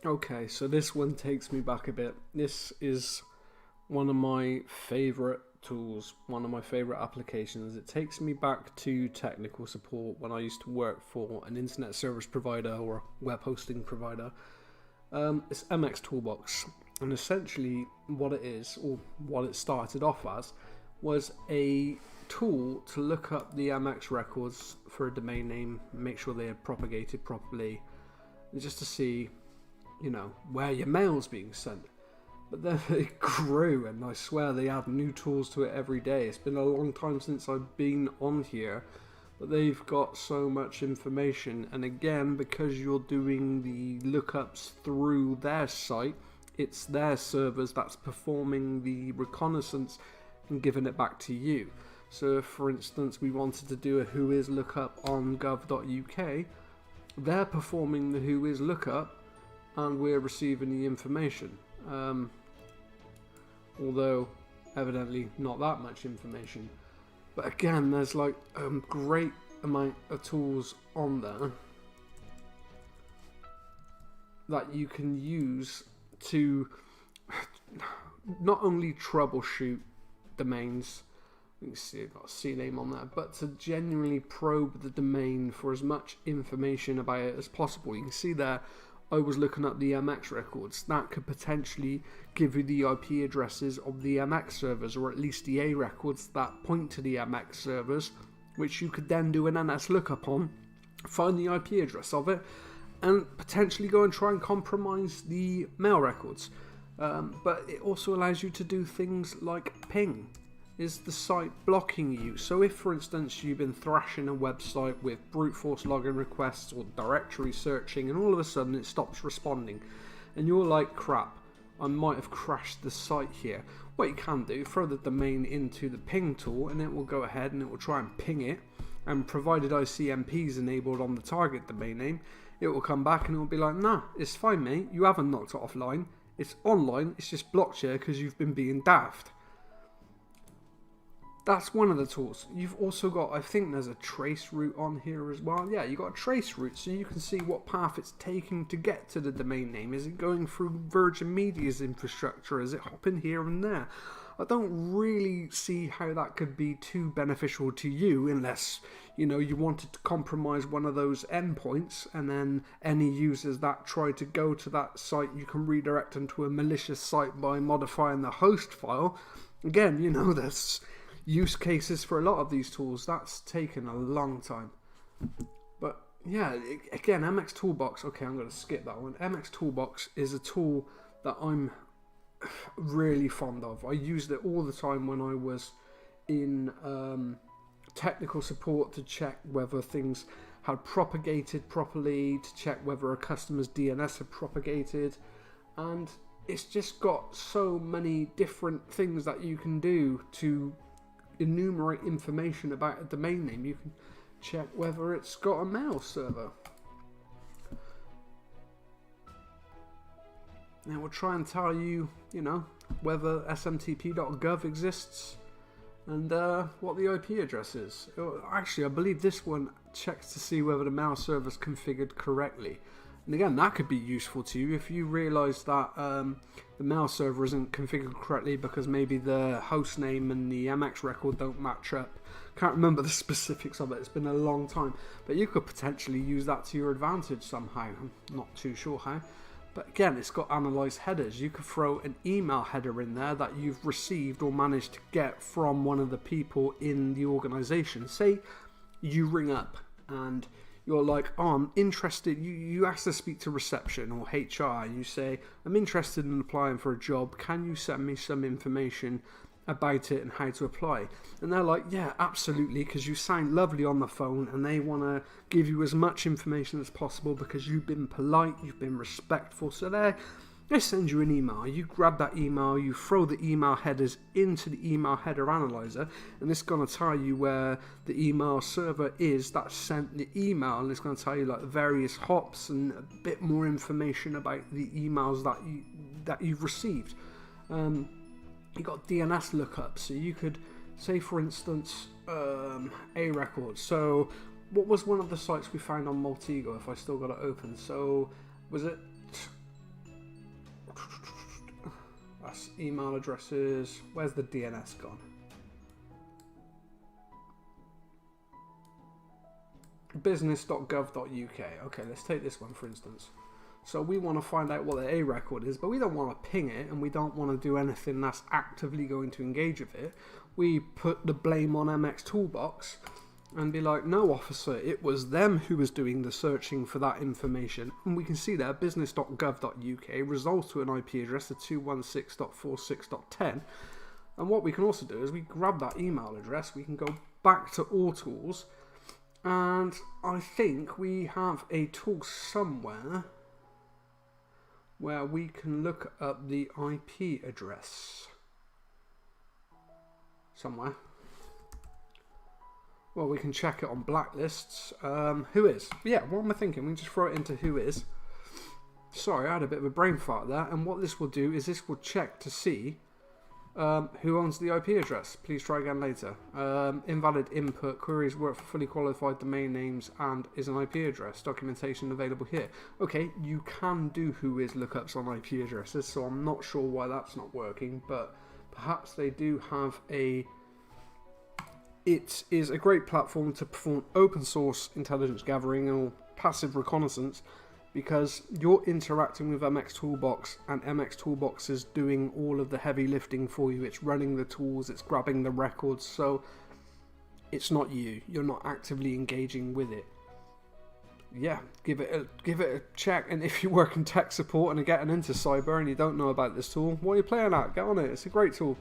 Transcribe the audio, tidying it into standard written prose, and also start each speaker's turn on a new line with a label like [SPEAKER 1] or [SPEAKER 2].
[SPEAKER 1] Okay, so this one takes me back a bit. This is one of my favorite tools, one of my favorite applications. It takes me back to technical support when I used to work for an internet service provider or a web hosting provider. It's MX Toolbox, and essentially what it is, or what it started off as, was a tool to look up the MX records for a domain name, make sure they are propagated properly, and just to see, where your mail's being sent. But then it grew, and I swear they add new tools to it every day. It's been a long time since I've been on here, but they've got so much information. And again, because you're doing the lookups through their site, it's their servers that's performing the reconnaissance and giving it back to you. So if, for instance, we wanted to do a whois lookup on gov.uk, they're performing the whois lookup and we're receiving the information. Although evidently not that much information. But again, there's like a great amount of tools on there that you can use to not only troubleshoot domains, you can see I've got a CNAME on there, but to genuinely probe the domain for as much information about it as possible. You can see there I was looking at the MX records. That could potentially give you the IP addresses of the MX servers, or at least the A records that point to the MX servers, which you could then do an NS lookup on, find the IP address of it, and potentially go and try and compromise the mail records. But it also allows you to do things like ping. Is the site blocking you? So if, for instance, you've been thrashing a website with brute force login requests or directory searching, and all of a sudden it stops responding, and you're like, crap, I might have crashed the site here. What you can do, throw the domain into the ping tool, and it will go ahead and it will try and ping it, and provided ICMP is enabled on the target domain name, it will come back and it will be like, nah, it's fine, mate, you haven't knocked it offline, it's online, it's just blocked you because you've been being daft. That's one of the tools. You've also got, I think there's a trace route on here as well. Yeah, you've got a trace route, so you can see what path it's taking to get to the domain name. Is it going through Virgin Media's infrastructure? Is it hopping here and there? I don't really see how that could be too beneficial to you, unless, you wanted to compromise one of those endpoints, and then any users that try to go to that site, you can redirect them to a malicious site by modifying the host file. Again, there's use cases for a lot of these tools. That's taken a long time. But yeah, again, MX Toolbox, okay, I'm going to skip that one. MX Toolbox is a tool that I'm really fond of. I used it all the time when I was in technical support to check whether things had propagated properly, to check whether a customer's DNS had propagated, and it's just got so many different things that you can do to enumerate information about a domain name. You can check whether it's got a mail server. Now we'll try and tell you, whether smtp.gov exists and what the IP address is. Actually, I believe this one checks to see whether the mail server is configured correctly. And again, that could be useful to you if you realise that the mail server isn't configured correctly because maybe the host name and the MX record don't match up. Can't remember the specifics of it, it's been a long time. But you could potentially use that to your advantage somehow. I'm not too sure how. But again, it's got analyze headers. You could throw an email header in there that you've received or managed to get from one of the people in the organisation. Say you ring up and you're like, oh, I'm interested, you ask to speak to reception or HR, and you say, I'm interested in applying for a job, can you send me some information about it and how to apply? And they're like, yeah, absolutely, because you sound lovely on the phone, and they want to give you as much information as possible because you've been polite, you've been respectful, so they send you an email. You grab that email, you throw the email headers into the email header analyzer, and it's going to tell you where the email server is that sent the email, and it's going to tell you like various hops and a bit more information about the emails that you've received. You got DNS lookup, so you could say, for instance, A record. So what was one of the sites we found on Maltego, if I still got it open? So was it That's email addresses. Where's the DNS gone? business.gov.uk. Okay, let's take this one for instance. So we want to find out what the A record is, but we don't want to ping it, and we don't want to do anything that's actively going to engage with it. We put the blame on MX Toolbox and be like, no officer, it was them who was doing the searching for that information. And we can see there, business.gov.uk resolves to an IP address of 216.46.10. And what we can also do is we grab that email address, we can go back to All Tools, and I think we have a tool somewhere where we can look up the IP address. Somewhere. Well, we can check it on blacklists. Whois? Yeah, what am I thinking? We can just throw it into Whois. Sorry, I had a bit of a brain fart there. And what this will do is this will check to see who owns the IP address. Please try again later. Invalid input. Queries work for fully qualified domain names and is an IP address. Documentation available here. Okay, you can do Whois lookups on IP addresses, so I'm not sure why that's not working, but perhaps they do have a... It is a great platform to perform open source intelligence gathering or passive reconnaissance, because you're interacting with MX Toolbox and MX Toolbox is doing all of the heavy lifting for you. It's running the tools, it's grabbing the records, so it's not you. You're not actively engaging with it. Yeah, give it a check. And if you work in tech support and are getting into cyber and you don't know about this tool, what are you playing at? Get on it. It's a great tool.